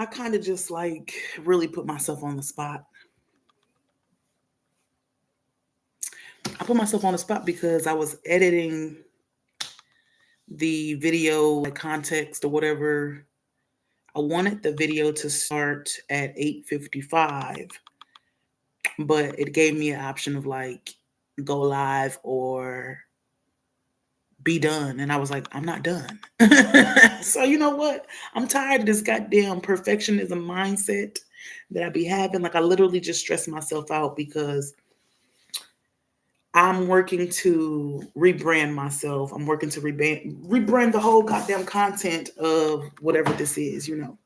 I kind of just like really put myself on the spot. I put myself on the spot because I was editing the video, like context or whatever. I wanted the video to start at 8:55, but it gave me an option of like go live or be done. And I was like, I'm not done. So you know what? I'm tired of this goddamn perfectionism mindset that I be having. Like I literally just stress myself out because I'm working to rebrand myself. I'm working to rebrand the whole goddamn content of whatever this is, you know.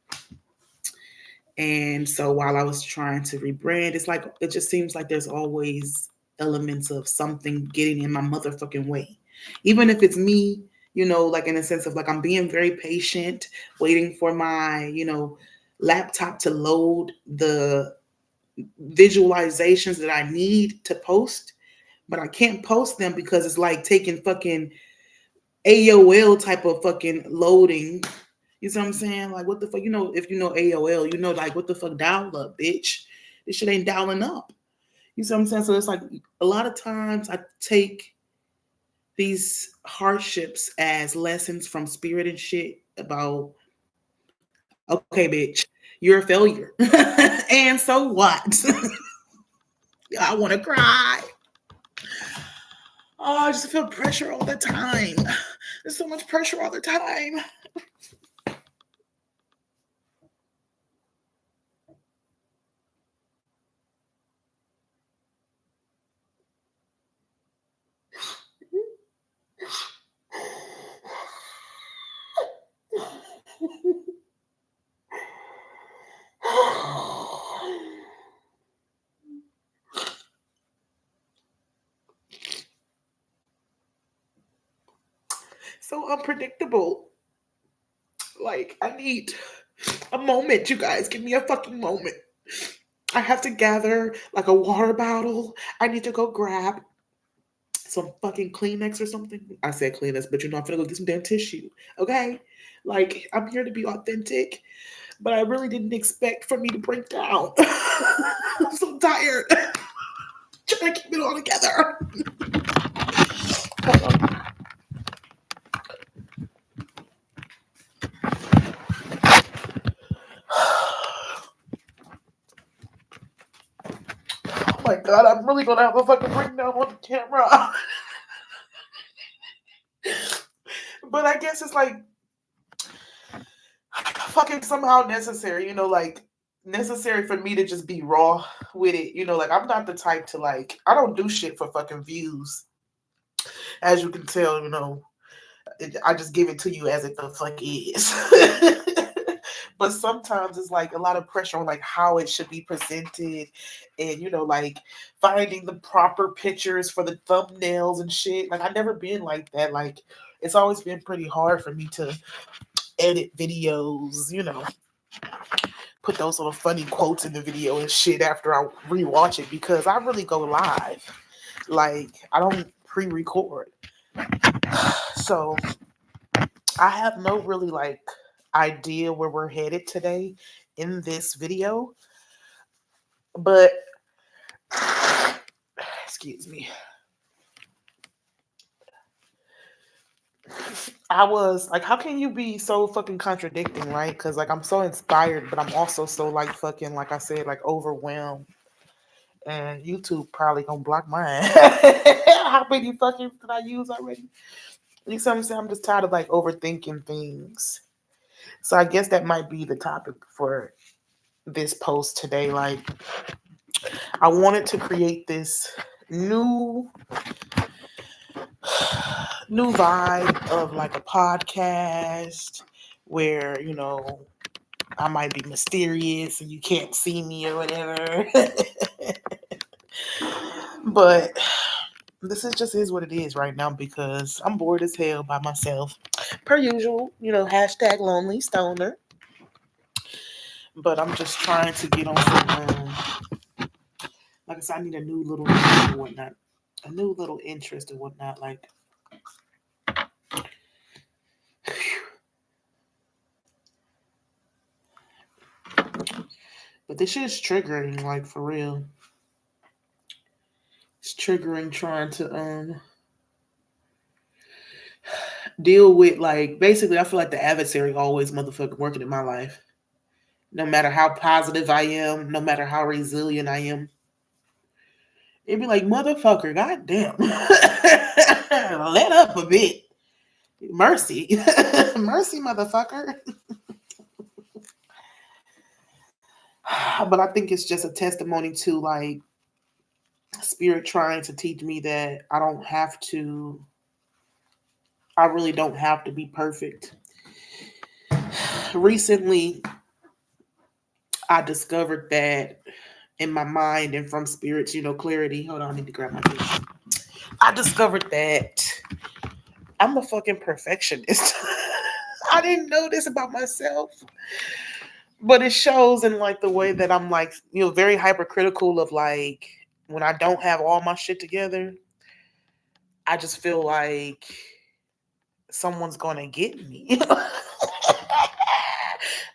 And so while I was trying to rebrand, it's like it just seems like there's always elements of something getting in my motherfucking way. Even if it's me, you know, like in a sense of like I'm being very patient, waiting for my, you know, laptop to load the visualizations that I need to post, but I can't post them because it's like taking fucking AOL type of fucking loading. You see what I'm saying? Like, what the fuck? You know, if you know AOL, you know, like, what the fuck, dial up, bitch. This shit ain't dialing up. You see what I'm saying? So it's like a lot of times I take these hardships as lessons from spirit and shit about, okay, bitch, you're a failure. And so what? I want to cry. Oh, I just feel pressure all the time. There's so much pressure all the time. So unpredictable. Like, I need a moment, you guys. Give me a fucking moment. I have to gather like a water bottle. I need to go grab some fucking Kleenex or something. I said Kleenex, but you know I'm gonna go get some damn tissue. Okay? Like, I'm here to be authentic, but I really didn't expect for me to break down. I'm so tired. Trying to keep it all together. Oh my god, I'm really gonna have a fucking breakdown on the camera. But I guess it's like fucking somehow necessary, you know, like necessary for me to just be raw with it. You know, like I'm not the type to like, I don't do shit for fucking views. As you can tell, you know, I just give it to you as it the fuck is. But sometimes it's like a lot of pressure on like how it should be presented and you know like finding the proper pictures for the thumbnails and shit. Like I never been like that. Like it's always been pretty hard for me to edit videos, you know, put those little funny quotes in the video and shit after I rewatch it because I really go live. Like I don't pre-record. So I have no really like idea where we're headed today in this video, but excuse me. I was like, how can you be so fucking contradicting, right? Because like I'm so inspired, but I'm also so like fucking, like I said, like overwhelmed. And YouTube probably gonna block mine. How many fucking did I use already? You see what I'm saying? I'm just tired of like overthinking things. So I guess that might be the topic for this post today. Like I wanted to create this new new vibe of like a podcast where, you know, I might be mysterious and you can't see me or whatever. But this is just is what it is right now because I'm bored as hell by myself. Per usual, you know, hashtag lonely stoner. But I'm just trying to get on some, like I said, I need a new little interest or whatnot. A new little interest or whatnot. Like, But this shit is triggering, like for real. It's triggering trying to deal with, like, basically I feel like the adversary always motherfucking working in my life. No matter how positive I am, no matter how resilient I am. It'd be like, motherfucker, goddamn. Let up a bit. Mercy. Mercy, motherfucker. But I think it's just a testimony to, like, spirit trying to teach me that I really don't have to be perfect. Recently, I discovered that in my mind and from spirits, clarity. Hold on, I need to grab my dish. I discovered that I'm a fucking perfectionist. I didn't know this about myself. But it shows in, like, the way that I'm, like, very hypercritical of, like, when I don't have all my shit together, I just feel like someone's gonna get me.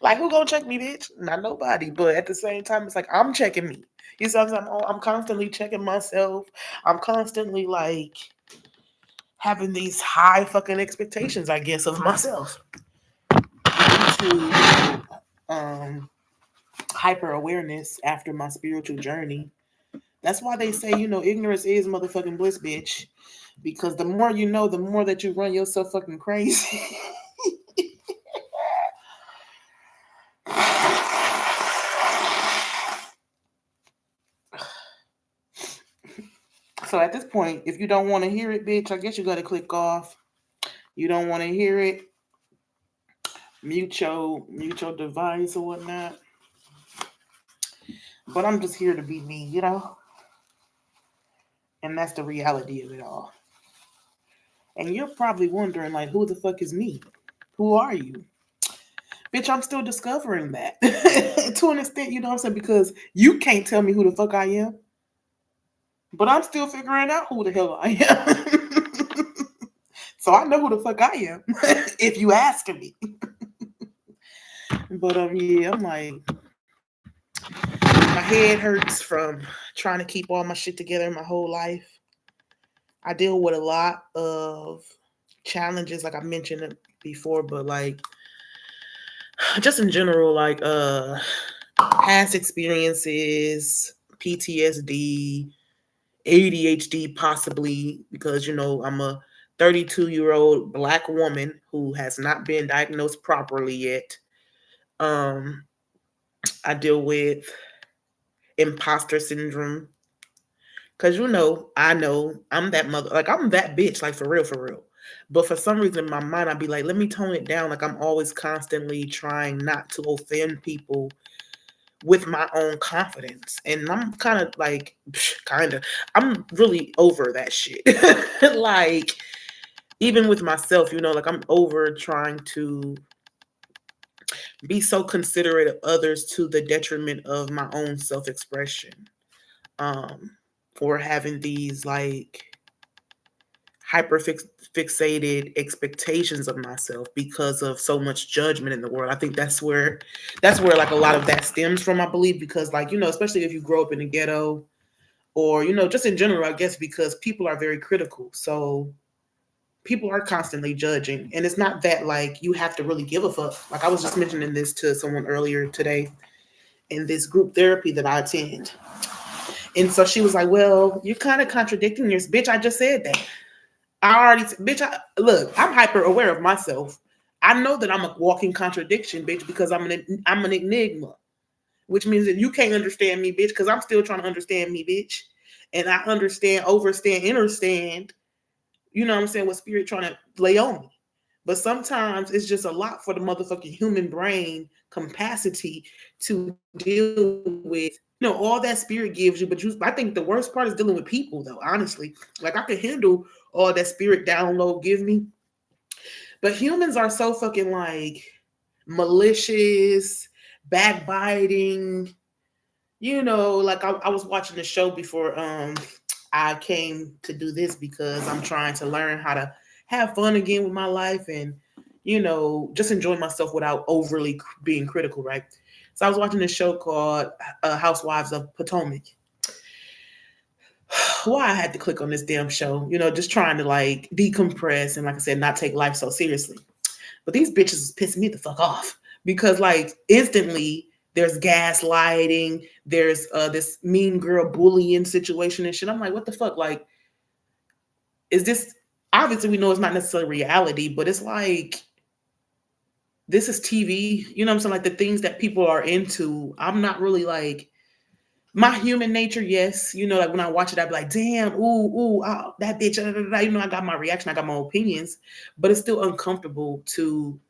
Like, who gonna check me, bitch? Not nobody. But at the same time, it's like, I'm checking me. You see what I'm constantly checking myself. I'm constantly, like, having these high fucking expectations, I guess, of myself. To hyper awareness after my spiritual journey. That's why they say, ignorance is motherfucking bliss, bitch. Because the more you know, the more that you run yourself fucking crazy. So at this point, if you don't want to hear it, bitch, I guess you got to click off. You don't want to hear it, mute your device or whatnot. But I'm just here to be me, And that's the reality of it all. And you're probably wondering, like, who the fuck is me? Who are you? Bitch, I'm still discovering that. To an extent, you know what I'm saying? Because you can't tell me who the fuck I am. But I'm still figuring out who the hell I am. So I know who the fuck I am. If you ask me. But yeah, I'm like, my head hurts from trying to keep all my shit together my whole life. I deal with a lot of challenges, like I mentioned before, but like just in general, like past experiences, PTSD, ADHD possibly, because I'm a 32-year-old Black woman who has not been diagnosed properly yet. I deal with imposter syndrome. Cause I know I'm that mother, like I'm that bitch, like for real. But for some reason in my mind, I'd be like, let me tone it down. Like I'm always constantly trying not to offend people with my own confidence. And I'm kind of like, I'm really over that shit. Like, even with myself, like I'm over trying to be so considerate of others to the detriment of my own self-expression. Or having these like hyper fixated expectations of myself because of so much judgment in the world. I think that's where like a lot of that stems from, I believe, because like, especially if you grow up in the ghetto or, just in general, I guess, because people are very critical. So people are constantly judging. And it's not that like you have to really give a fuck. Like I was just mentioning this to someone earlier today in this group therapy that I attend. And so she was like, well, you're kind of contradicting yours. Bitch, I just said that. Look, I'm hyper aware of myself. I know that I'm a walking contradiction, bitch, because I'm an enigma, which means that you can't understand me, bitch, because I'm still trying to understand me, bitch. And I understand, overstand, understand, you know what I'm saying, what spirit trying to lay on me. But sometimes it's just a lot for the motherfucking human brain capacity to deal with, all that spirit gives you. But I think the worst part is dealing with people, though, honestly. Like, I can handle all that spirit download give me. But humans are so fucking, like, malicious, backbiting. Like, I was watching the show before I came to do this because I'm trying to learn how to have fun again with my life and, just enjoy myself without overly being critical, right? So I was watching this show called Housewives of Potomac. Why I had to click on this damn show, just trying to like decompress and, like I said, not take life so seriously. But these bitches was pissing me the fuck off because, like, instantly there's gaslighting, there's this mean girl bullying situation and shit. I'm like, what the fuck? Like, is this, obviously we know it's not necessarily reality, but it's like, this is TV. You know what I'm saying? Like, the things that people are into, I'm not really like, my human nature, yes. Like when I watch it, I'd be like, damn, ooh, oh, that bitch, I got my reaction, I got my opinions, but it's still uncomfortable to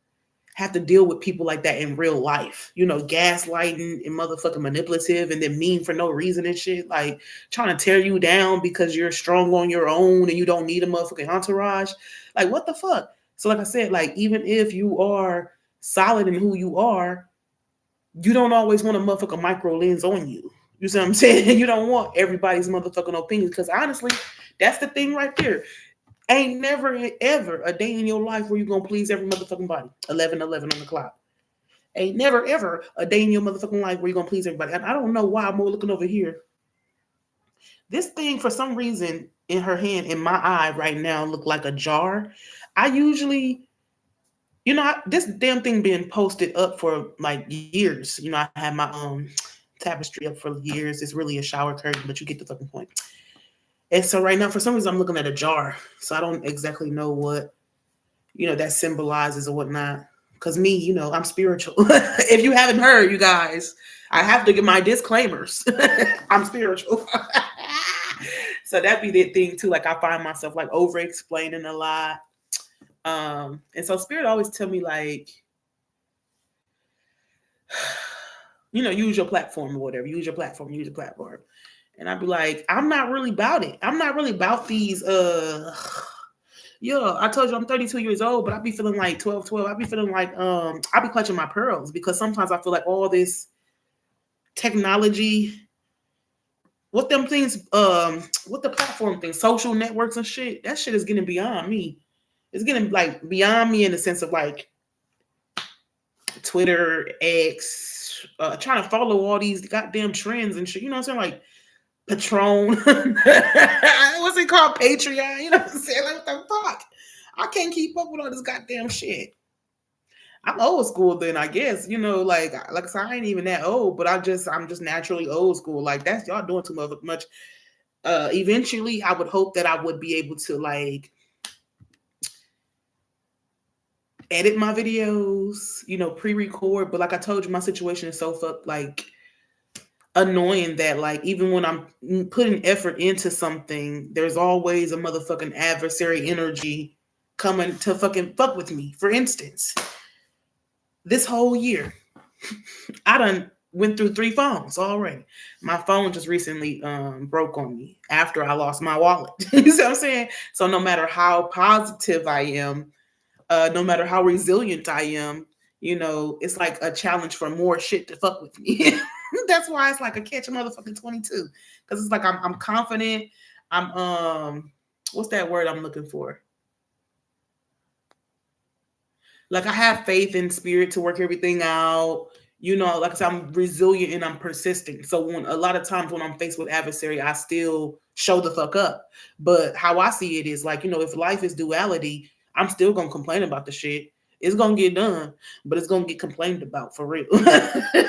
have to deal with people like that in real life, gaslighting and motherfucking manipulative and then mean for no reason and shit, like trying to tear you down because you're strong on your own and you don't need a motherfucking entourage. Like, what the fuck? So like I said, like, even if you are solid in who you are, you don't always want a motherfucking micro lens on you. You see what I'm saying? You don't want everybody's motherfucking opinions, because honestly, that's the thing right there. Ain't never ever a day in your life where you're gonna please every motherfucking body. 11:11 on the clock. Ain't never ever a day in your motherfucking life where you're gonna please everybody. And I don't know why I'm more looking over here. This thing, for some reason, in her hand, in my eye right now, look like a jar. I usually, this damn thing been posted up for like years. I had my tapestry up for years. It's really a shower curtain, but you get the fucking point. And so right now, for some reason, I'm looking at a jar. So I don't exactly know what, that symbolizes or whatnot. Because me, I'm spiritual. If you haven't heard, you guys, I have to give my disclaimers. I'm spiritual. So that'd be the thing too. Like, I find myself like over explaining a lot. And so spirit always tell me like, use your platform or whatever. Use your platform. And I'd be like, I'm not really about it. I'm not really about these, I told you I'm 32 years old, but I be feeling like 12. I be feeling like, I be clutching my pearls, because sometimes I feel like all this technology, what them things, what the platform things, social networks and shit, that shit is getting beyond me. It's getting like beyond me in the sense of like Twitter, X, trying to follow all these goddamn trends and shit. You know what I'm saying? Like Patron. What's it called? Patreon. You know what I'm saying? Like, what the fuck? I can't keep up with all this goddamn shit. I'm old school then, I guess. Like I said, I ain't even that old, but I'm just naturally old school. Like, that's y'all doing too much. Eventually I would hope that I would be able to like edit my videos, pre-record. But like I told you, my situation is so fucked, like, annoying that like even when I'm putting effort into something, there's always a motherfucking adversary energy coming to fucking fuck with me. For instance, this whole year, I done went through 3 phones already. My phone just recently broke on me after I lost my wallet. You see what I'm saying? So no matter how positive I am, no matter how resilient I am, it's like a challenge for more shit to fuck with me. That's why it's like a catch a motherfucking 22. Because it's like I'm confident. I'm what's that word I'm looking for? Like, I have faith in spirit to work everything out. Like I said, I'm resilient and I'm persistent. So when a lot of times when I'm faced with adversary, I still show the fuck up. But how I see it is like, if life is duality, I'm still gonna complain about the shit. It's gonna get done, but it's gonna get complained about for real.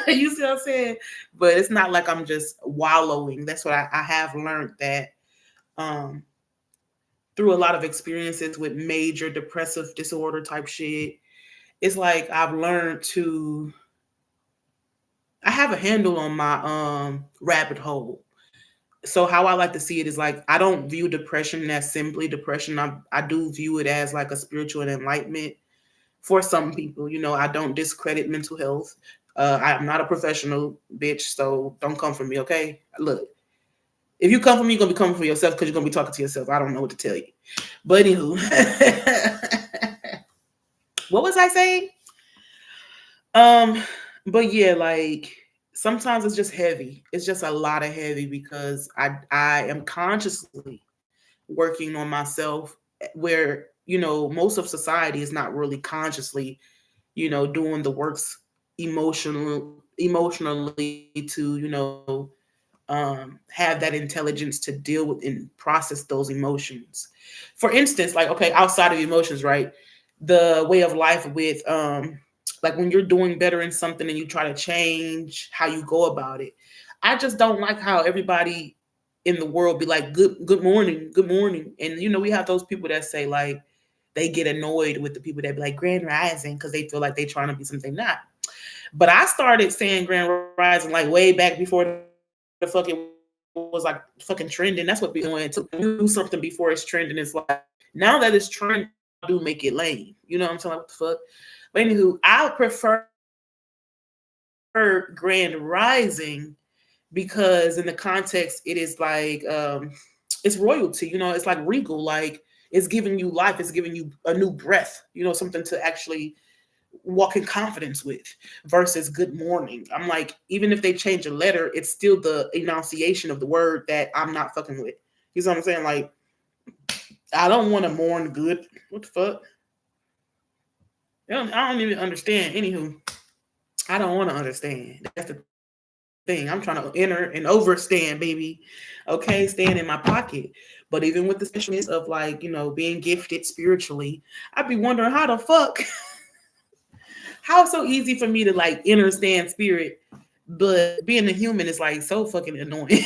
You see what I'm saying? But it's not like I'm just wallowing. That's what I have learned, that through a lot of experiences with major depressive disorder type shit. It's like I've learned I have a handle on my rabbit hole. So how I like to see it is like, I don't view depression as simply depression. I do view it as like a spiritual enlightenment for some people. I don't discredit mental health. I'm not a professional, bitch, so don't come for me, okay? Look, if you come for me, you're going to be coming for yourself, because you're going to be talking to yourself. I don't know what to tell you. But anywho, what was I saying? But yeah, like, sometimes it's just heavy. It's just a lot of heavy, because I am consciously working on myself, where, most of society is not really consciously, doing the works emotionally to, have that intelligence to deal with and process those emotions. For instance, like, okay, outside of emotions, right? The way of life with, like when you're doing better in something and you try to change how you go about it. I just don't like how everybody in the world be like, good morning, good morning. And, we have those people that say, like, they get annoyed with the people that be like, grand rising, because they feel like they trying to be something not. But I started saying grand rising like way back before the fucking was like fucking trending. That's what we doing too. You do something before it's trending. It's like, now that it's trending, I do make it lame. You know what I'm saying? Like, what the fuck? But anywho, I prefer grand rising because in the context it is like, it's royalty. It's like regal. Like, it's giving you life. It's giving you a new breath. Something to actually walk in confidence with, versus good morning. I'm like, even if they change a letter, it's still the enunciation of the word that I'm not fucking with. You know what I'm saying? Like, I don't want to mourn good. What the fuck? I don't even understand. Anywho, I don't want to understand. That's the thing. I'm trying to enter and overstand, baby. Okay, staying in my pocket. But even with the specialness of, like, being gifted spiritually, I'd be wondering how the fuck, how it's so easy for me to like understand spirit, but being a human is like so fucking annoying.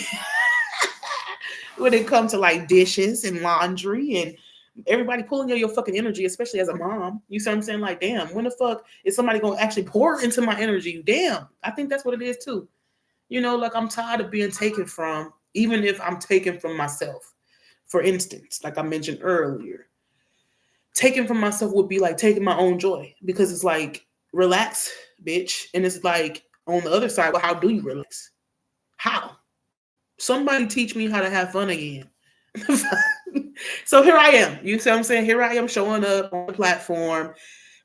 When it comes to like dishes and laundry and everybody pulling your fucking energy, especially as a mom. You see what I'm saying? Like, damn, when the fuck is somebody gonna actually pour into my energy? Damn, I think that's what it is too. Like, I'm tired of being taken from, even if I'm taken from myself. For instance, like I mentioned earlier, taking from myself would be like taking my own joy, because it's like, relax, bitch. And it's like, on the other side, well, how do you relax? How? Somebody teach me how to have fun again. So here I am. You see what I'm saying? Here I am showing up on the platform,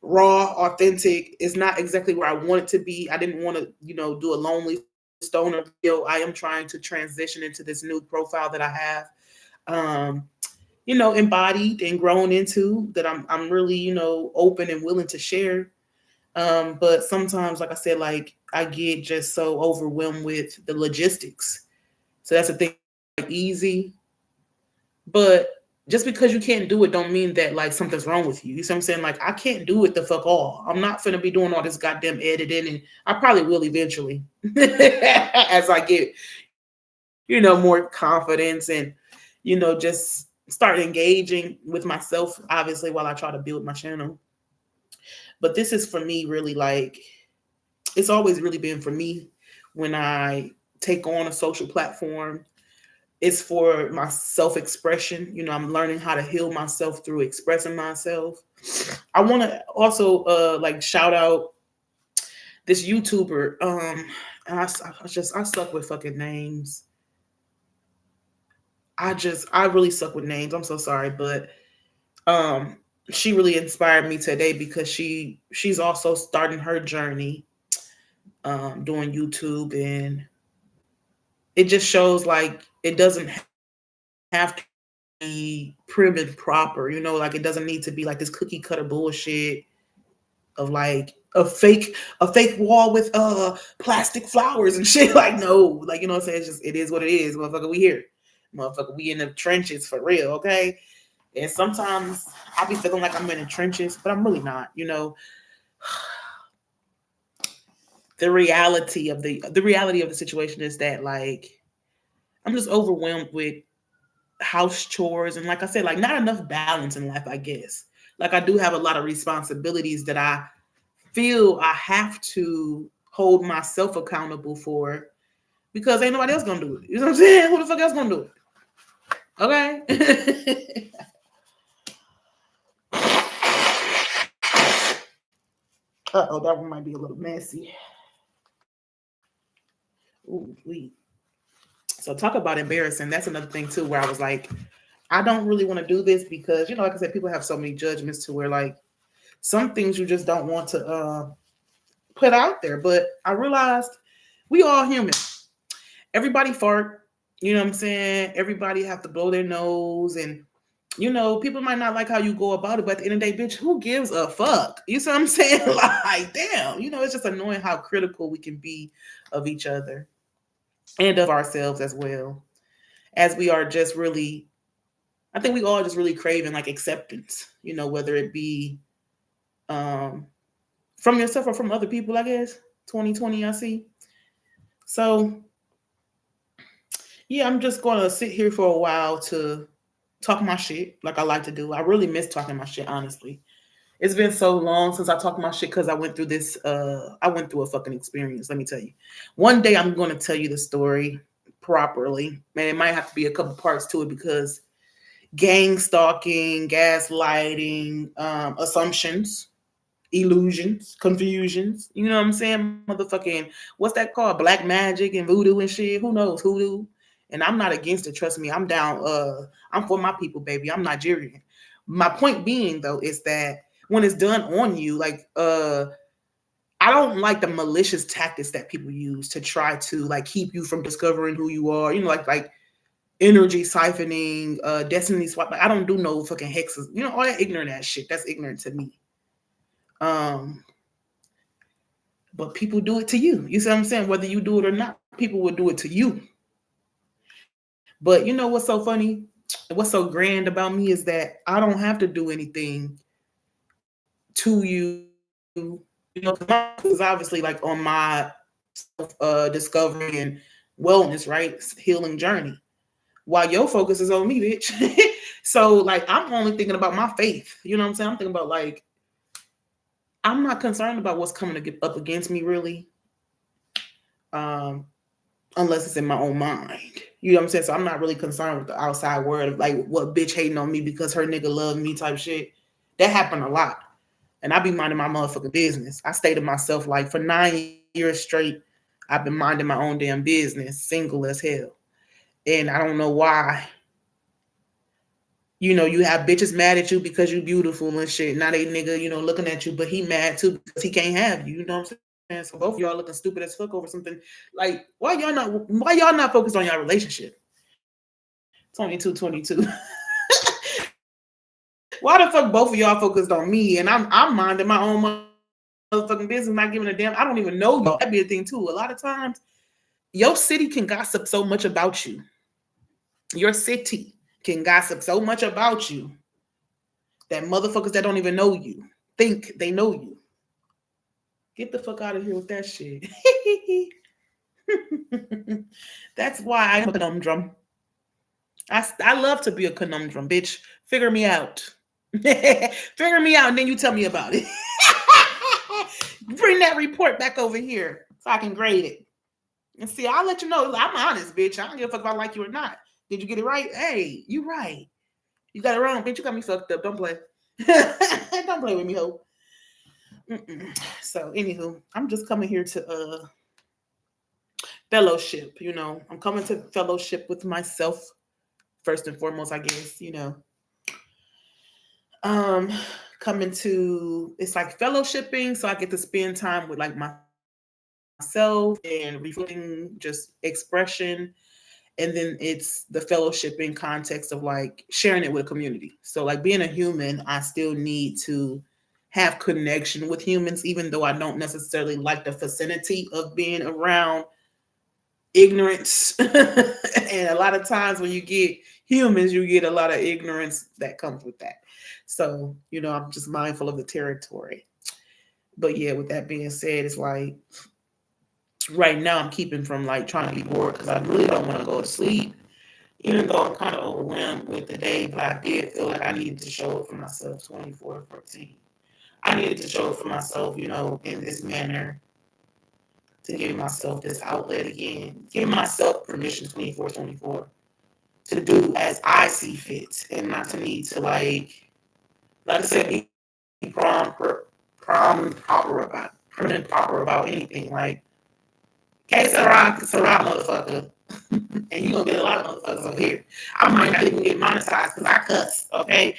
raw, authentic. It's not exactly where I want it to be. I didn't want to, do a lonely stoner video. I am trying to transition into this new profile that I have. Um, embodied and grown into, that I'm really, open and willing to share. But sometimes, like I said, like, I get just so overwhelmed with the logistics. So that's the thing. It's like easy, but just because you can't do it don't mean that like something's wrong with you. You see what I'm saying? Like, I can't do it the fuck all. I'm not finna be doing all this goddamn editing, and I probably will eventually as I get, more confidence and, just start engaging with myself, obviously, while I try to build my channel. But this is for me really like, it's always really been for me when I take on a social platform. It's for my self-expression. I'm learning how to heal myself through expressing myself. I want to also like shout out this YouTuber. And I suck with fucking names. I really suck with names. I'm so sorry, but um she really inspired me today because she's also starting her journey doing YouTube, and it just shows like it doesn't have to be prim and proper, like it doesn't need to be like this cookie cutter bullshit of like a fake wall with plastic flowers and shit. Like, no, like, what I'm saying? It's just, it is what it is, motherfucker. We here. Motherfucker, we in the trenches for real, okay? And sometimes I be feeling like I'm in the trenches, but I'm really not, The reality of the situation is that, like, I'm just overwhelmed with house chores, and like I said, like, not enough balance in life, I guess. Like, I do have a lot of responsibilities that I feel I have to hold myself accountable for, because ain't nobody else gonna do it. You know what I'm saying? Who the fuck else gonna do it? Okay. Uh-oh, that one might be a little messy. Ooh, wait. So talk about embarrassing. That's another thing too, where I was like, I don't really want to do this because, like I said, people have so many judgments to where, like, some things you just don't want to put out there. But I realized we all human. Everybody fart. You know what I'm saying? Everybody have to blow their nose, and People might not like how you go about it, but at the end of the day, bitch, who gives a fuck? You see what I'm saying? Like, damn, it's just annoying how critical we can be of each other and of ourselves as well. As we are just really, I think we all just really craving like acceptance, whether it be um, from yourself or from other people, I guess. 2020, I see. So, yeah, I'm just going to sit here for a while to talk my shit like I like to do. I really miss talking my shit, honestly. It's been so long since I talked my shit because I went through this. I went through a fucking experience. Let me tell you. One day I'm going to tell you the story properly, and it might have to be a couple parts to it because gang stalking, gaslighting, assumptions, illusions, confusions. You know what I'm saying? Motherfucking, what's that called? Black magic and voodoo and shit. Who knows? Hoodoo. And I'm not against it. Trust me. I'm down. I'm for my people, baby. I'm Nigerian. My point being, though, is that when it's done on you, like, I don't like the malicious tactics that people use to try to like keep you from discovering who you are. Like energy siphoning, destiny swap. Like, I don't do no fucking hexes. All that ignorant ass shit. That's ignorant to me. But people do it to you. You see what I'm saying? Whether you do it or not, people will do it to you. But what's so funny? What's so grand about me is that I don't have to do anything to you. Because my focus is obviously like on my discovery and wellness, right? Healing journey. While your focus is on me, bitch. So like I'm only thinking about my faith. You know what I'm saying? I'm thinking about like I'm not concerned about what's coming up against me really. Unless it's in my own mind. You know what I'm saying? So I'm not really concerned with the outside world of like what bitch hating on me because her nigga love me type shit. That happened a lot. And I be minding my motherfucking business. I stay to myself like for 9 years straight. I've been minding my own damn business, single as hell. And I don't know why. You have bitches mad at you because you beautiful and shit. Now they nigga, looking at you, but he mad too because he can't have you. You know what I'm saying? So both of y'all looking stupid as fuck over something. Like, why y'all not focused on your relationship? 22. Why the fuck both of y'all focused on me and I'm minding my own motherfucking business, not giving a damn. I don't even know y'all. That'd be a thing too. A lot of times, your city can gossip so much about you. Your city can gossip so much about you that motherfuckers that don't even know you think they know you. Get the fuck out of here with that shit. That's why I'm a conundrum. I love to be a conundrum, bitch. Figure me out. Figure me out and then you tell me about it. Bring that report back over here so I can grade it. And see, I'll let you know. I'm honest, bitch. I don't give a fuck if I like you or not. Did you get it right? Hey, you right. You got it wrong, bitch. You got me fucked up. Don't play. Don't play with me, ho. So, anywho, I'm just coming here to fellowship. I'm coming to fellowship with myself first and foremost, I guess. Coming to it's like fellowshipping, so I get to spend time with like myself and reflecting, just expression. And then it's the fellowshipping context of like sharing it with a community. So like being a human, I still need to have connection with humans, even though I don't necessarily like the vicinity of being around ignorance. And a lot of times when you get humans, you get a lot of ignorance that comes with that. So, I'm just mindful of the territory. But yeah, with that being said, it's like right now I'm keeping from like trying to be bored because I really don't want to go to sleep. Even though I'm kind of overwhelmed with the day, but I did feel like I needed to show up for myself 24/14. I needed to show up for myself, in this manner to give myself this outlet again. Give myself permission 24/24 to do as I see fit and not to need to like I said, be proper about anything. Like, Sarah, motherfucker. And you're going to get a lot of motherfuckers over here. I might not even get monetized because I cuss, okay?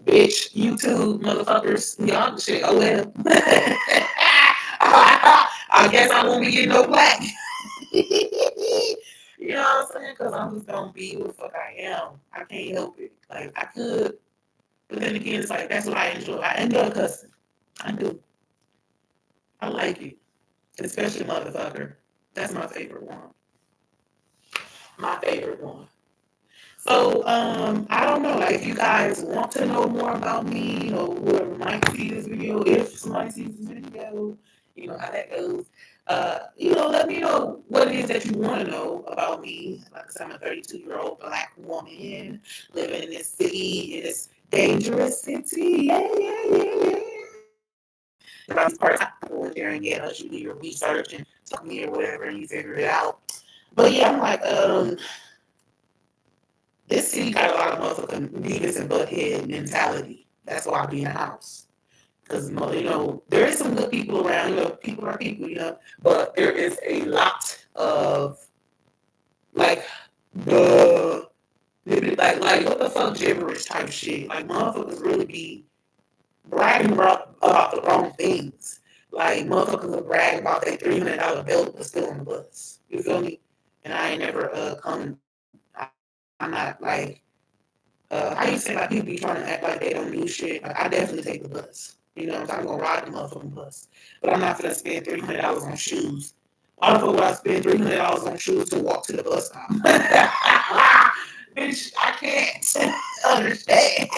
Bitch, YouTube motherfuckers, y'all shit, oh well. I guess I won't be getting no black. You know what I'm saying? Because I'm just gonna be who the fuck I am. I can't help it. Like I could, but then again, it's like that's what I enjoy. I enjoy cussing. I do. I like it, especially motherfucker. That's my favorite one. My favorite one. So, I don't know. Like, if you guys want to know more about me, whoever might see this video, if somebody sees this video, how that goes. Let me know what it is that you want to know about me. Like I said, I'm a 32-year-old Black woman living in this city, in this dangerous city. Yeah, yeah, yeah, yeah. About these parts, I go in there and you do your research and talk to me or whatever, and you figure it out. But yeah, I'm like, this city got a lot of motherfucking Beavis and Butthead mentality. That's why I be in the house. Because, there is some good people around, people are people, but there is a lot of, like, like what the fuck gibberish type shit. Like, motherfuckers really be bragging about the wrong things. Like, motherfuckers will brag about their $300 bill but still on the bus. You feel me? And I ain't never I'm not like how you say like people be trying to act like they don't do shit. Like I definitely take the bus. I'm gonna ride the motherfucking bus. But I'm not gonna spend $300 on shoes. Why the fuck would I spend $300 on shoes to walk to the bus stop? Bitch, I can't understand.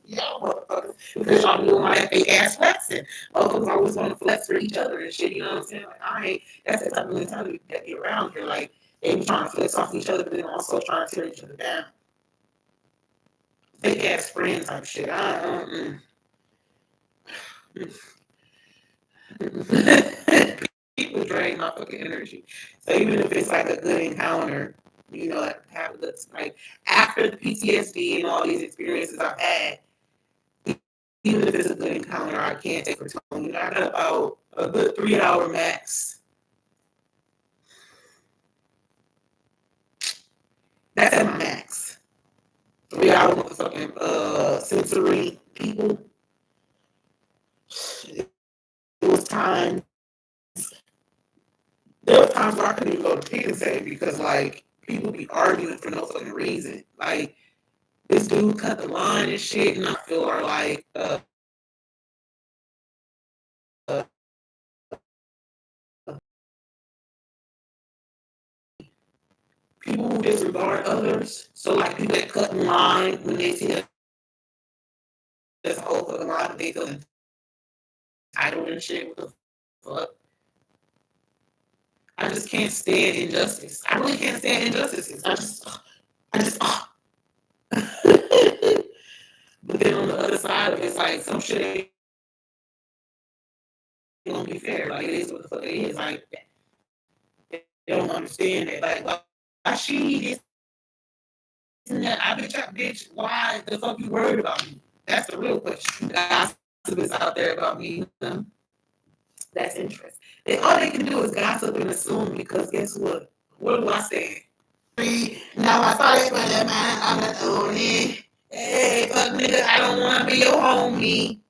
Motherfuckers. Because y'all be doing my fake ass flexing. Motherfuckers always want to flex for each other and shit, you know what I'm saying? Like, that's the type of mentality that be around here. Like, they be trying to flex off each other, but then also trying to tear each other down. Fake ass friends type shit. People drain my fucking energy. So even if it's like a good encounter, have a good, like after the PTSD and all these experiences I've had, even if it's a good encounter, I can't take for too long. I got about a good 3 hour max. That's at my max. 3 hour motherfucking sensory people. It was times. There were times where I couldn't even go to Pig and say because like people be arguing for no fucking reason. Like this dude cut the line and shit, and I feel like people who disregard others. So like people that cut in line when they see this whole fucking line, they feel entitled and shit. What the fuck? I just can't stand injustice. I really can't stand injustices. I just. But then on the other side of it, it's like some shit ain't gonna be fair. Like it is what the fuck it is. Like they don't understand that. Like why she this and that? I bitch. Why the fuck you worried about me? That's the real question. Gossip is out there about me. That's interesting. All they can do is gossip and assume because guess what? What do I say? Now I saw it, but I'm not doing it. Hey, fuck nigga, I don't want to be your homie.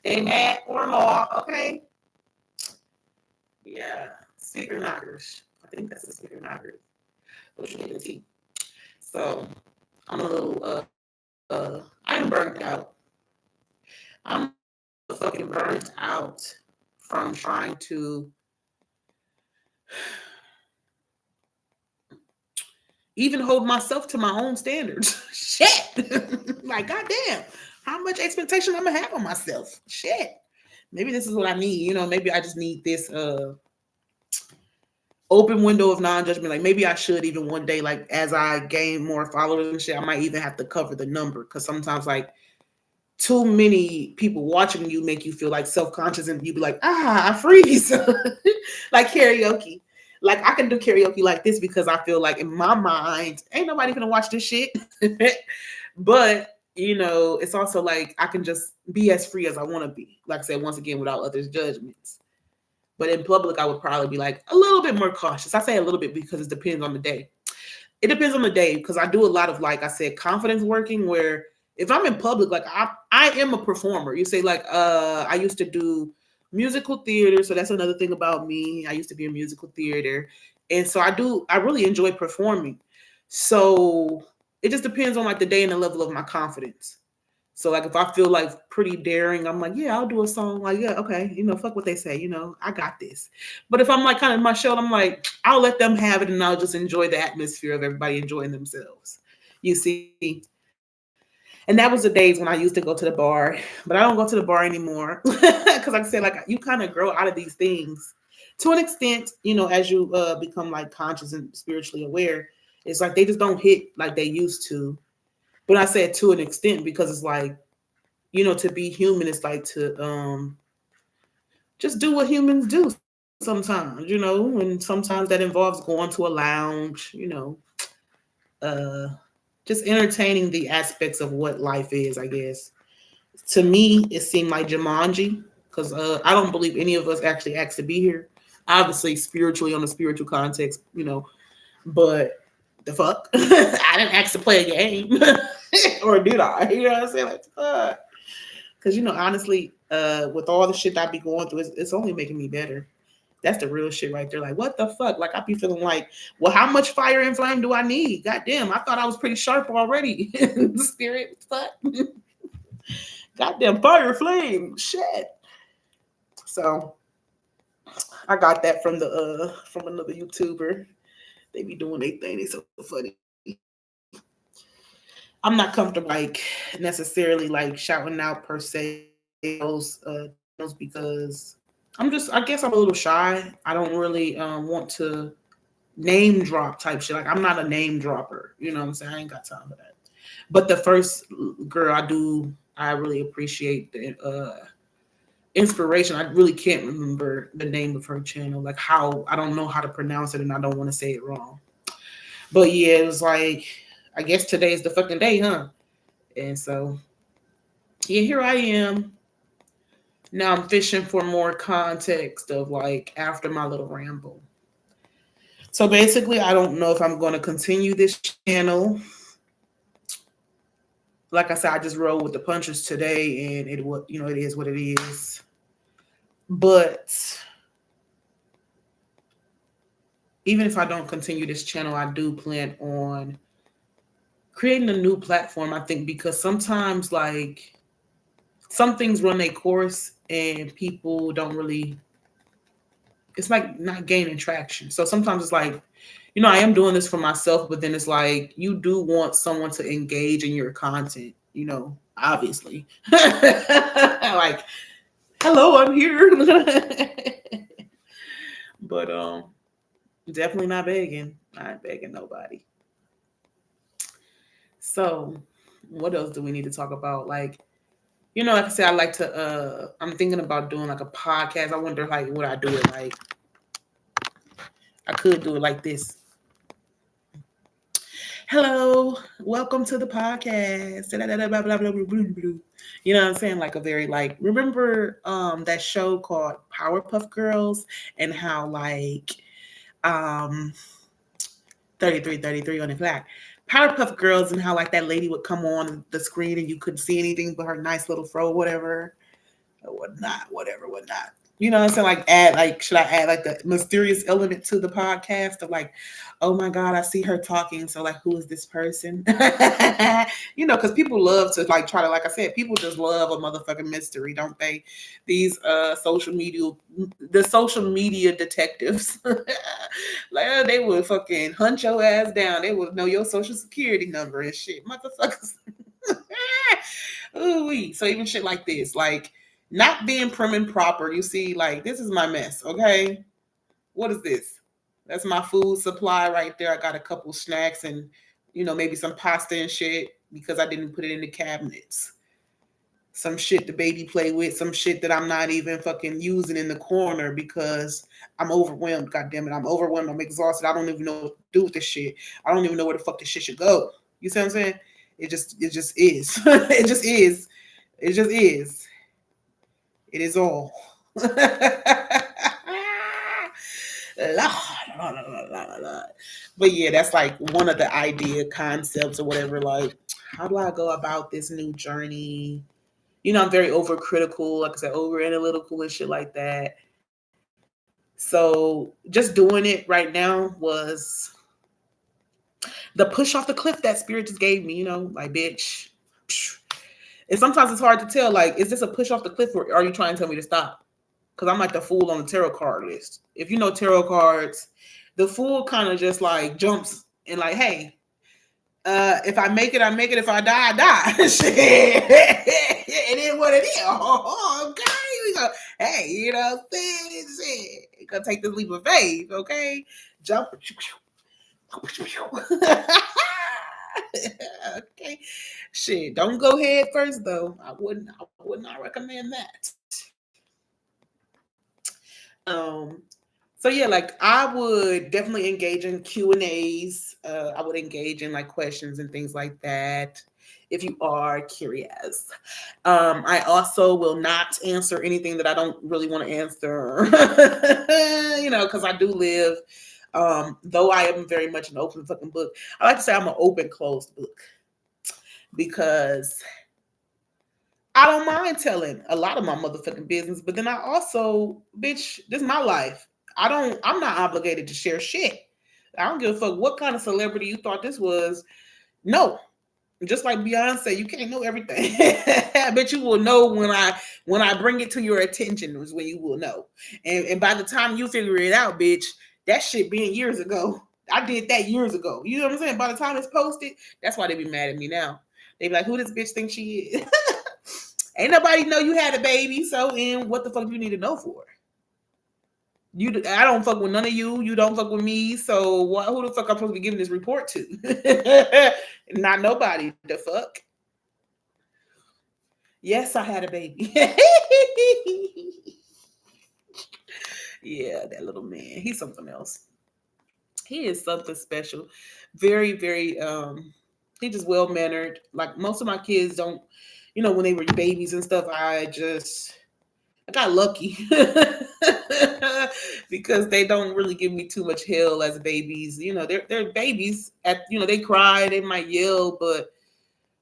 They mad or law, okay? Yeah, speaker knockers. I think that's a speaker knocker. Which you get the tea. So I'm a little I'm burnt out. I'm fucking burnt out from trying to even hold myself to my own standards. Shit. Like, goddamn. How much expectation I'm gonna have on myself? Shit. Maybe this is what I need. Maybe I just need this open window of non-judgment. Like maybe I should even one day, like as I gain more followers and shit, I might even have to cover the number because sometimes like too many people watching you make you feel like self-conscious and you be like, I freeze. Like karaoke. Like I can do karaoke like this because I feel like in my mind, ain't nobody gonna watch this shit. But it's also like I can just be as free as I want to be. Like I said, once again, without others' judgments. But in public, I would probably be like a little bit more cautious. I say a little bit because it depends on the day. It depends on the day because I do a lot of, like I said, confidence working where if I'm in public, like I am a performer. You say like I used to do musical theater. So that's another thing about me. I used to be in musical theater. And so I really enjoy performing. So it just depends on like the day and the level of my confidence. So like if I feel like pretty daring, I'm like, yeah, I'll do a song. Like, yeah, okay, fuck what they say, I got this. But if I'm like kind of in my shell, I'm like, I'll let them have it and I'll just enjoy the atmosphere of everybody enjoying themselves. You see. And that was the days when I used to go to the bar, but I don't go to the bar anymore. Because like I said, like you kind of grow out of these things to an extent, as you become like conscious and spiritually aware. It's like they just don't hit like they used to. But I said to an extent because it's like, to be human is like to just do what humans do sometimes, and sometimes that involves going to a lounge, uh just entertaining the aspects of what life is, I guess. To me, it seemed like Jumanji, because I don't believe any of us actually asked to be here. Obviously, spiritually, on a spiritual context, but the fuck? I didn't ask to play a game. Or did I? You know what I'm saying? Like, fuck. Because, honestly, with all the shit I be going through, it's only making me better. That's the real shit right there. Like, what the fuck? Like, I be feeling like, well, how much fire and flame do I need? Goddamn, I thought I was pretty sharp already. Spirit, fuck. Goddamn fire flame. Shit. So I got that from another YouTuber. They be doing their thing. They so funny. I'm not comfortable like necessarily like shouting out per se those channels because I guess I'm a little shy. I don't really want to name drop type shit. Like I'm not a name dropper. You know what I'm saying? I ain't got time for that. But the first girl I really appreciate the inspiration. I really can't remember the name of her channel. Like how I don't know how to pronounce it and I don't want to say it wrong. But yeah, it was like I guess today's the fucking day, huh? And so yeah, here I am. Now I'm fishing for more context of like after my little ramble. So basically, I don't know if I'm going to continue this channel. Like I said, I just rolled with the punches today, and it is what it is. But even if I don't continue this channel, I do plan on creating a new platform. I think because sometimes like some things run a course and people don't really. It's like not gaining traction. So sometimes it's like, I am doing this for myself, but then it's like you do want someone to engage in your content, obviously. Like, hello, I'm here. But definitely not begging. Not begging nobody. So what else do we need to talk about? Like, like I said, I like to I'm thinking about doing like a podcast. I wonder like would I do it like I could do it like this. Hello, welcome to the podcast. You know what I'm saying? Like a very like remember that show called Powerpuff Girls and how like um 33 on the clock. Powerpuff Girls and how like that lady would come on the screen and you couldn't see anything but her nice little fro, whatever. Or whatnot. You know what I'm saying? Like add like should I add like the mysterious element to the podcast of like, oh my God, I see her talking. So like who is this person? Because people love to like try to, like I said, people just love a motherfucking mystery, don't they? These the social media detectives. Like they would fucking hunt your ass down. They would know your social security number and shit. Motherfuckers. Ooh, so even shit like this, like not being prim and proper. You see, like this is my mess. Okay, what is this? That's my food supply right there. I got a couple snacks and maybe some pasta and shit because I didn't put it in the cabinets. Some shit the baby play with, some shit that I'm not even fucking using in the corner because I'm overwhelmed. God damn it, I'm overwhelmed. I'm exhausted. I don't even know what to do with this shit. I don't even know where the fuck this shit should go. You see what I'm saying? It just is. It just is. It just is. It is all. Lord, but yeah, that's like one of the idea concepts or whatever. Like, how do I go about this new journey? I'm very overcritical, like I said, over analytical and shit like that. So just doing it right now was the push off the cliff that spirit just gave me, like, bitch. And sometimes it's hard to tell, like, is this a push off the cliff or are you trying to tell me to stop? Because I'm like the fool on the tarot card list. If you know tarot cards, the fool kind of just like jumps and like, hey, if I make it, I make it. If I die, I die. Shit. It is what it is. Okay. We go, hey, shit. You gotta take this leap of faith, okay? Jump. Okay. Shit. Don't go head first though. I would not recommend that. So yeah, like I would definitely engage in Q&As. I would engage in like questions and things like that if you are curious. I also will not answer anything that I don't really want to answer. Because I do live, though I am very much an open fucking book. I like to say I'm an open closed book because I don't mind telling a lot of my motherfucking business, but then I also, bitch, this is my life. I'm not obligated to share shit. I don't give a fuck what kind of celebrity you thought this was. No. Just like Beyonce, you can't know everything. But you will know when I bring it to your attention is when you will know. And by the time you figure it out, bitch, that shit being years ago. I did that years ago. You know what I'm saying? By the time it's posted, that's why they be mad at me now. They be like, who this bitch thinks she is? Ain't nobody know you had a baby, so and what the fuck do you need to know for? I don't fuck with none of you. You don't fuck with me. So who the fuck I'm supposed to be giving this report to? Not nobody. The fuck? Yes, I had a baby. Yeah, that little man. He's something else. He is something special. Very, very he's just well mannered. Like most of my kids don't, when they were babies and stuff, I got lucky. Because they don't really give me too much hell as babies. They're babies they cry, they might yell, but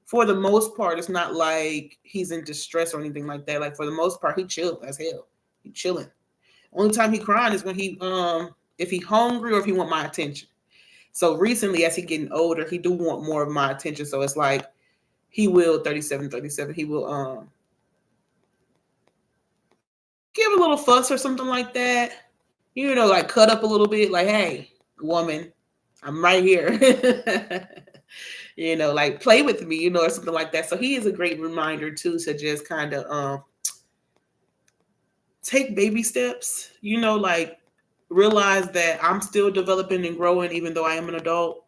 for the most part, it's not like he's in distress or anything like that. Like for the most part, he chilled as hell. He chilling. Only time he crying is when he if he hungry or if he want my attention. So recently, as he getting older, he do want more of my attention. So it's like he will 37. He will give a little fuss or something like that. Like cut up a little bit. Like, hey, woman, I'm right here. Like play with me, or something like that. So he is a great reminder too to just kind of take baby steps. Like realize that I'm still developing and growing, even though I am an adult.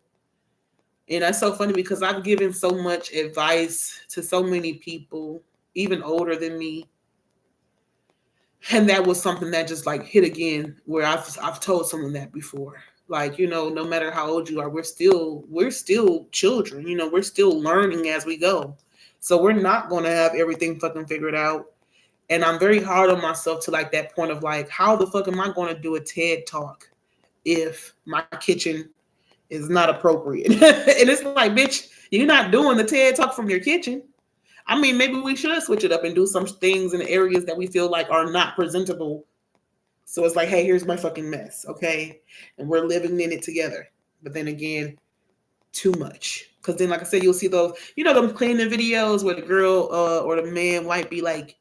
And that's so funny because I've given so much advice to so many people, even older than me. And that was something that just like hit again, where I've told someone that before. Like, no matter how old you are, we're still children. We're still learning as we go. So we're not going to have everything fucking figured out. And I'm very hard on myself to like that point of like, how the fuck am I going to do a TED talk if my kitchen is not appropriate? And it's like, bitch, you're not doing the TED talk from your kitchen. I mean, maybe we should switch it up and do some things in areas that we feel like are not presentable. So it's like, hey, here's my fucking mess, okay? And we're living in it together. But then again, too much. Because then, like I said, you'll see those, them cleaning videos where the girl or the man might be like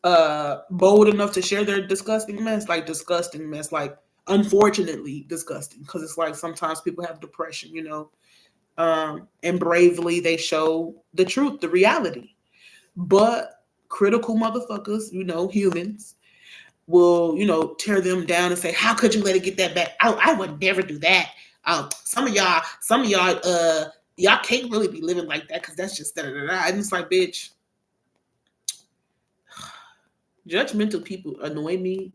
bold enough to share their disgusting mess, like unfortunately disgusting. Because it's like sometimes people have depression, and bravely they show the truth, the reality. But critical motherfuckers, humans, will, tear them down and say, how could you let it get that bad? I would never do that. Some of y'all, y'all can't really be living like that because that's just da-da-da-da. And it's like, bitch, judgmental people annoy me.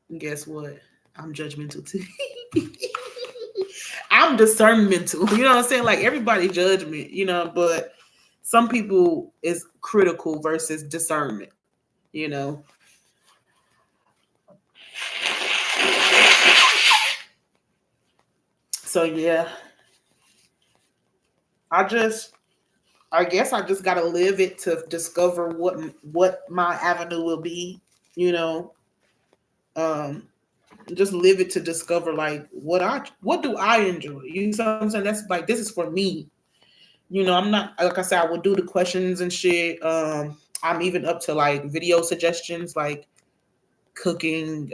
And guess what? I'm judgmental too. I'm discernmental. You know what I'm saying? Like everybody judgment, but some people is critical versus discernment, So yeah. I guess I just gotta live it to discover what my avenue will be. you know, um, just live it to discover like what do I enjoy? You know what I'm saying? That's like this is for me. You know, I'm not like I said, I would do the questions and shit. I'm even up to like video suggestions, like cooking.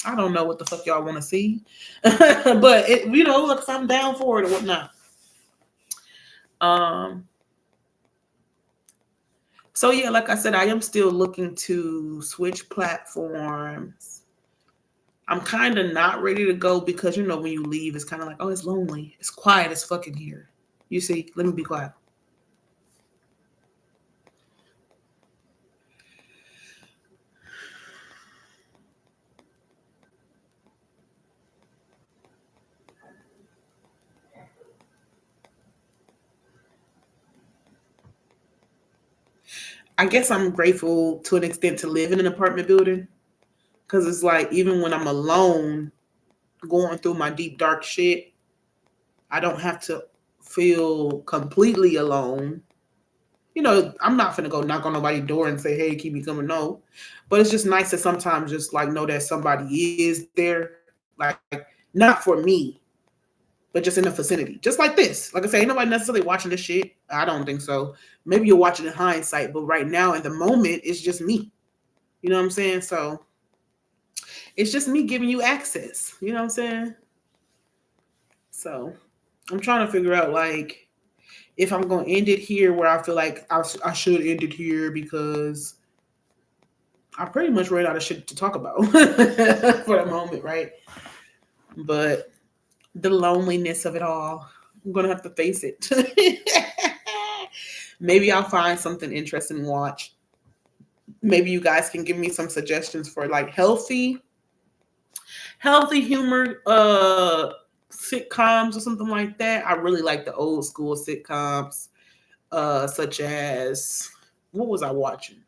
I don't know what the fuck y'all want to see, but you know, look, if I'm down for it or whatnot. Um, so yeah, like I said, I am still looking to switch platforms. I'm kind of not ready to go because you know when you leave, it's kind of like, oh, it's lonely, it's quiet as fucking here. You see, let me be quiet. I guess I'm grateful to an extent to live in an apartment building because it's like even when I'm alone, going through my deep dark shit, I don't have to feel completely alone. You know, I'm not gonna go knock on nobody's door and say, "Hey, keep me coming." No, but it's just nice to sometimes just like know that somebody is there, like not for me, but just in the vicinity, just like this. Like I say, ain't nobody necessarily watching this shit. I don't think so. Maybe you're watching in hindsight, but right now in the moment, it's just me. You know what I'm saying? So it's just me giving you access. You know what I'm saying? So I'm trying to figure out like if I'm gonna end it here where I feel like I should end it here because I pretty much ran out of shit to talk about for the moment, right? But the loneliness of it all, I'm gonna have to face it. Maybe I'll find something interesting to watch. Maybe you guys can give me some suggestions for like healthy humor sitcoms or something like that. I really like the old school sitcoms, such as what was I watching?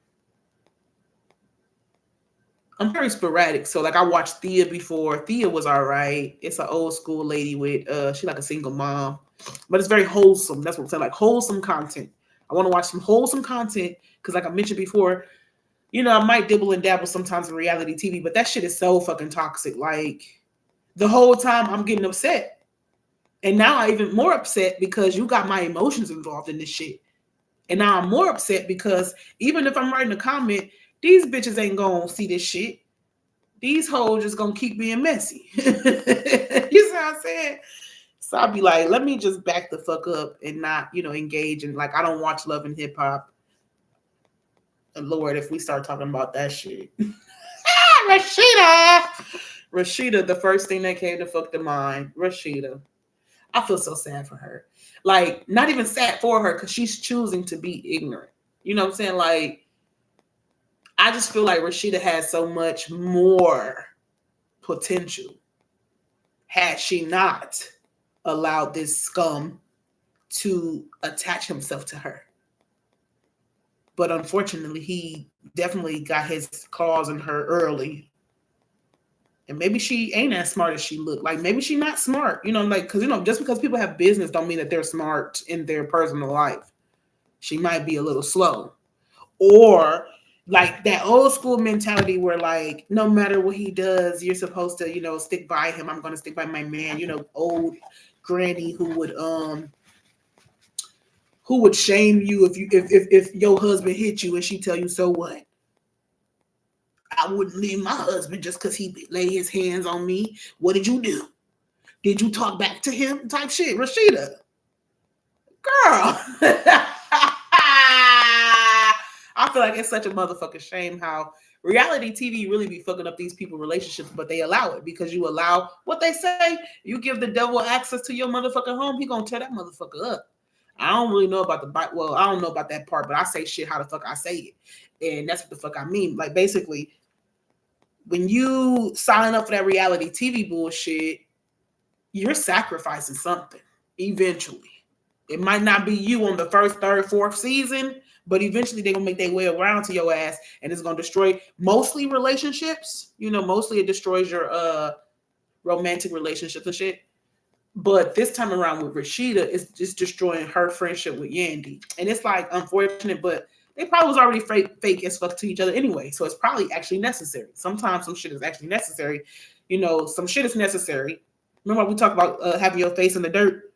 I'm very sporadic. So like I watched Thea before. Thea was all right. It's an old school lady with she like a single mom. But it's very wholesome. That's what I'm saying. Like wholesome content. I want to watch some wholesome content because like I mentioned before, you know, I might dibble and dabble sometimes in reality TV, but that shit is so fucking toxic. Like the whole time I'm getting upset. And now I even more upset because you got my emotions involved in this shit. And now I'm more upset because even if I'm writing a comment, these bitches ain't gonna see this shit. These hoes just gonna keep being messy. You see what I'm saying? So I'll be like, let me just back the fuck up and not, you know, engage in like I don't watch Love and Hip Hop. And Lord, if we start talking about that shit. Rashida! Rashida, the first thing that came to fuck the mind. Rashida. I feel so sad for her. Like, not even sad for her because she's choosing to be ignorant. You know what I'm saying? Like, I just feel like Rashida has so much more potential had she not allowed this scum to attach himself to her. But unfortunately, he definitely got his claws in her early. And maybe she ain't as smart as she looked. Like maybe she not smart, you know, like because you know, just because people have business don't mean that they're smart in their personal life. She might be a little slow. Or like that old school mentality where like no matter what he does, you're supposed to, you know, stick by him. I'm gonna stick by my man, you know, old granny who would shame you if your husband hit you and she tell you so what? I wouldn't leave my husband just because he lay his hands on me. What did you do? Did you talk back to him? Type shit. Rashida, girl. I feel like it's such a motherfucking shame how reality TV really be fucking up these people relationships, but they allow it because you allow what they say. You give the devil access to your motherfucking home, he gonna tear that motherfucker up. I don't really know about well, I don't know about that part, but I say shit how the fuck I say it. And that's what the fuck I mean. Like basically, when you sign up for that reality TV bullshit, you're sacrificing something eventually. It might not be you on the first, third, fourth season, but eventually they're gonna make their way around to your ass and it's gonna destroy mostly relationships. You know, mostly it destroys your romantic relationships and shit. But this time around with Rashida, it's just destroying her friendship with Yandy. And it's like unfortunate, but they probably was already fake as fuck to each other anyway. So it's probably actually necessary. Sometimes some shit is actually necessary. Some shit is necessary. Remember we talked about having your face in the dirt?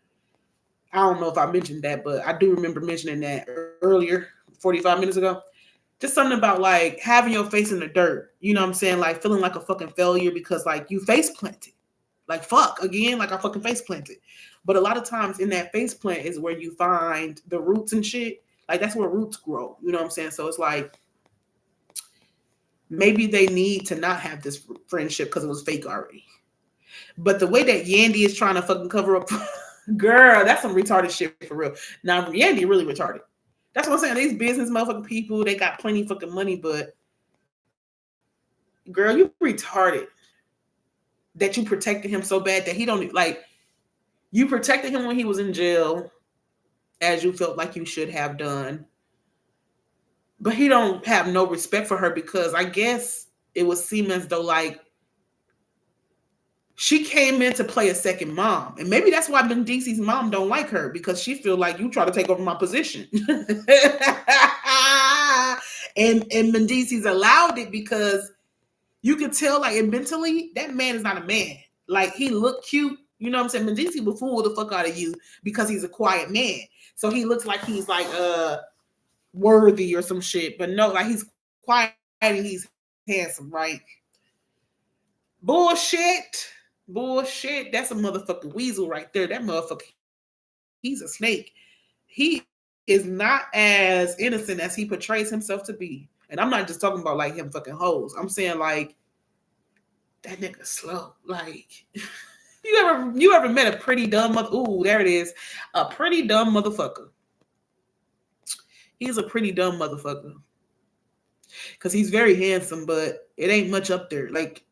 I don't know if I mentioned that, but I do remember mentioning that earlier, 45 minutes ago. Just something about like having your face in the dirt. You know what I'm saying? Like feeling like a fucking failure because like you face planted. Like fuck again, like I fucking face planted. But a lot of times in that face plant is where you find the roots and shit. Like that's where roots grow. You know what I'm saying? So it's like maybe they need to not have this friendship because it was fake already. But the way that Yandy is trying to fucking cover up, girl, that's some retarded shit for real. Now Yandy really retarded. That's what I'm saying. These business motherfucking people, they got plenty fucking money, but girl, you retarded. That you protected him so bad that he don't like. You protected him when he was in jail, as you felt like you should have done. But he don't have no respect for her because I guess it would seem as though like she came in to play a second mom. And maybe that's why Bendici's mom don't like her because she feel like you try to take over my position. and Bendici's allowed it because you can tell like mentally that man is not a man. Like he look cute. You know what I'm saying? Mendici will fool the fuck out of you because he's a quiet man. So he looks like he's like worthy or some shit. But no, like he's quiet and he's handsome, right? Bullshit. Bullshit. That's a motherfucking weasel right there. That motherfucker, he's a snake. He is not as innocent as he portrays himself to be. And I'm not just talking about like him fucking hoes. I'm saying like that nigga slow. Like you ever met a pretty dumb mother? Ooh, there it is. A pretty dumb motherfucker. He's a pretty dumb motherfucker. Cause he's very handsome, but it ain't much up there. Like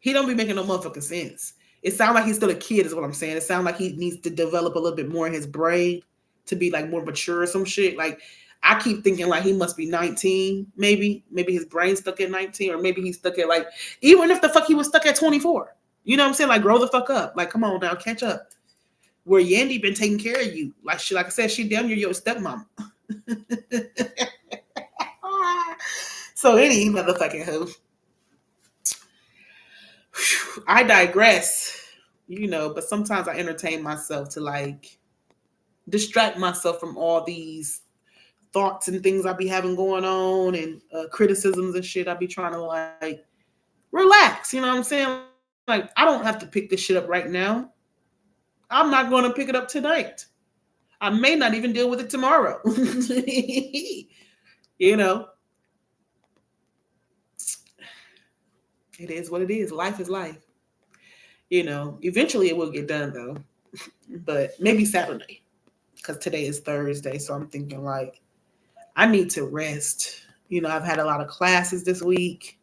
he don't be making no motherfucking sense. It sounds like he's still a kid, is what I'm saying. It sounds like he needs to develop a little bit more in his brain to be like more mature or some shit. Like I keep thinking like he must be 19, maybe. Maybe his brain's stuck at 19, or maybe he's stuck at like, even if the fuck he was stuck at 24. You know what I'm saying? Like grow the fuck up. Like come on now, catch up. Where Yandy been taking care of you. Like I said, she damn near your stepmom. So any motherfucking hoe. I digress, but sometimes I entertain myself to like distract myself from all these thoughts and things I be having going on and criticisms and shit. I be trying to like relax, you know what I'm saying? Like I don't have to pick this shit up right now. I'm not going to pick it up tonight. I may not even deal with it tomorrow. It is what it is. Life is life. Eventually it will get done though. But maybe Saturday. Because today is Thursday. So I'm thinking like, I need to rest. I've had a lot of classes this week.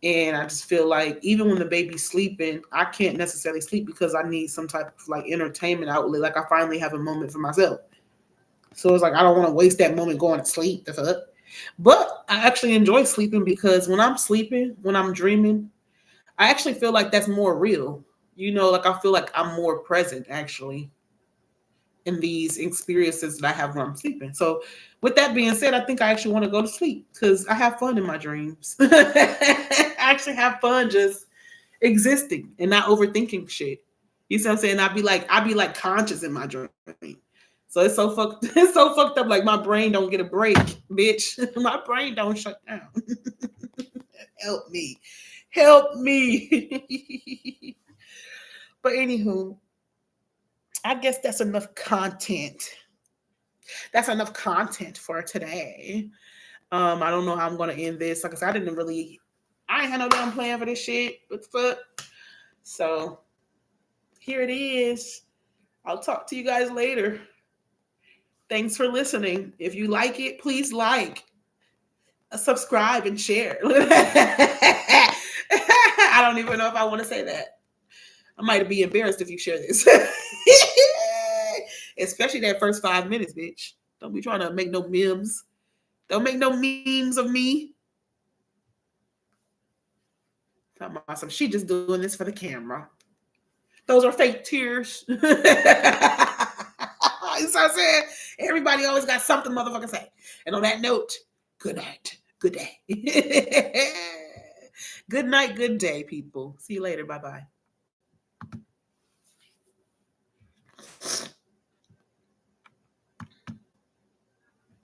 And I just feel like even when the baby's sleeping, I can't necessarily sleep because I need some type of like entertainment outlet. Like I finally have a moment for myself. So it's like, I don't want to waste that moment going to sleep. The fuck. But I actually enjoy sleeping because when I'm sleeping, when I'm dreaming, I actually feel like that's more real. Like I feel like I'm more present actually in these experiences that I have when I'm sleeping. So with that being said, I think I actually want to go to sleep because I have fun in my dreams. I actually have fun just existing and not overthinking shit. You see what I'm saying? I'd be like conscious in my dream. So it's so fucked up. Like my brain don't get a break, bitch. My brain don't shut down. Help me. But anywho, I guess that's enough content. That's enough content for today. I don't know how I'm gonna end this. Like I said, I ain't had no damn plan for this shit. What the fuck? So here it is. I'll talk to you guys later. Thanks for listening. If you like it, please like, subscribe, and share. I don't even know if I want to say that. I might be embarrassed if you share this. Especially that first 5 minutes, bitch. Don't be trying to make no memes. Don't make no memes of me. Talking about some, she just doing this for the camera. Those are fake tears. You know what I'm saying? Everybody always got something motherfucking say. And on that note, good night. Good day. Good night, good day, people. See you later. Bye-bye.